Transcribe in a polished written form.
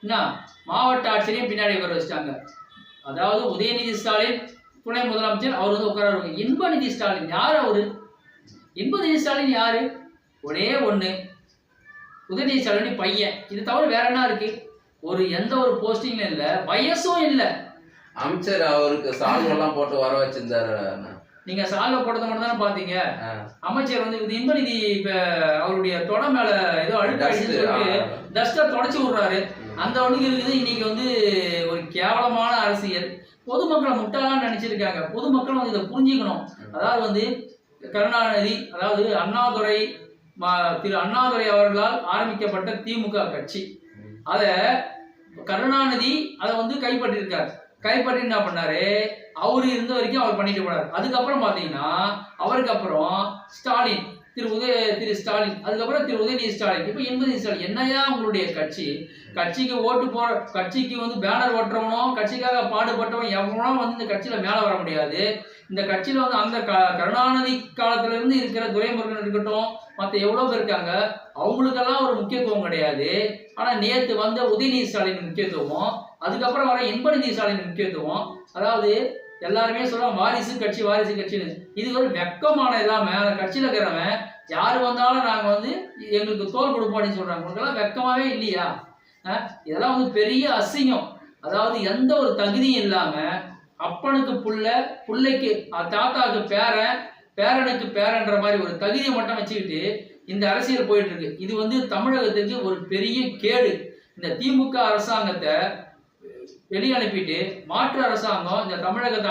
என்ன மாவட்ட ஆட்சியரையும் பின்னாடி உட்கார வச்சுட்டாங்க. அதாவது உதயநிதி ஸ்டாலின் துணை முதலமைச்சர், அவர் வந்து உட்கார. இன்பநிதி ஸ்டாலின் யார்? அவரு இன்பநிதி ஸ்டாலின் யாரு? ஒரே ஒண்ணு, உதயநிதி ஸ்டாலின் பையன். இது தவிர வேற என்ன இருக்கு? ஒரு எந்த ஒரு போஸ்டிங்ல இல்ல, வயசும் இல்ல. அமைச்சர் அவருக்கு சால்வெல்லாம் போட்டு வர வச்சிருந்தாரு. நீங்க சால்வ போட்டதை மட்டும் தானே பாத்தீங்க. அமைச்சர் வந்து இன்பநிதி அவருடைய தொட மேல ஏதோ அழுக்காயிடுச்சு, டஸ்ட தொடச்சு விடுறாரு. அந்த ஒண்ணுக்கு இருக்குது. இன்னைக்கு வந்து ஒரு கேவலமான அரசியல். பொதுமக்களை முட்டாளான்னு நினைச்சிருக்காங்க. பொதுமக்கள் வந்து இதை புரிஞ்சுக்கணும். அதாவது வந்து கருணாநிதி, அதாவது அண்ணாதுரை, திரு அண்ணாதுரை அவர்களால் ஆரம்பிக்கப்பட்ட திமுக கட்சி, அத கருணாநிதி அதை வந்து கைப்பற்றிருக்காரு. கைப்பற்றி என்ன பண்ணாரு? அவரு இருந்த வரைக்கும் அவர் பண்ணிட்டு போனார். அதுக்கப்புறம் பாத்தீங்கன்னா அவருக்கு அப்புறம் ஸ்டாலின், திரு ஸ்டாலின், அதுக்கப்புறம் திரு உதயநிதி ஸ்டாலின், இப்ப இன்பநிதி ஸ்டாலின். என்னையா உங்களுடைய கட்சி? கட்சிக்கு ஓட்டு போற, கட்சிக்கு வந்து பேனர் ஓட்டுறவனோ, கட்சிக்காக பாடுபட்டவன் எவனோ வந்து இந்த கட்சியில மேல வர முடியாது. இந்த கட்சியில வந்து அந்த கருணாநிதி காலத்துல இருந்து இருக்கிற துரைமுருகன் இருக்கட்டும், மற்ற எவ்வளவு பேர் இருக்காங்க, அவங்களுக்கெல்லாம் ஒரு முக்கியத்துவம் கிடையாது. ஆனா நேத்து வந்த உதயநிதி ஸ்டாலின் முக்கியத்துவம், அதுக்கப்புறம் வர இன்பநிதி ஸ்டாலின் முக்கியத்துவம். அதாவது எல்லாருமே சொல்றாங்க வாரிசு கட்சி, வாரிசு கட்சின்னு. இது ஒரு வெக்கமான இல்லாம அந்த கட்சியில இருக்கிறவன் யாரு வந்தாலும் நாங்க வந்து எங்களுக்கு தோல் கொடுப்போம்னு சொல்றாங்க. உங்களுக்கெல்லாம் வெக்கமாவே இல்லையா? இதெல்லாம் வந்து பெரிய அசிங்கம். அதாவது எந்த ஒரு தகுதியும் இல்லாம அப்பனுக்கு புள்ள, புள்ளைக்கு தாத்தாவுக்கு பேரன், பேரனுக்கு பேரன்ற மாதிரி ஒரு தகுதியை மட்டும் வச்சுக்கிட்டு இந்த அரசியல் போயிட்டு இருக்கு. இது வந்து தமிழகத்துக்கு ஒரு பெரிய கேடு. இந்த திமுக அரசாங்கத்தை வெளியே அனுப்பிட்டு மாற்று அரசாங்கம் இந்த தமிழகத்தை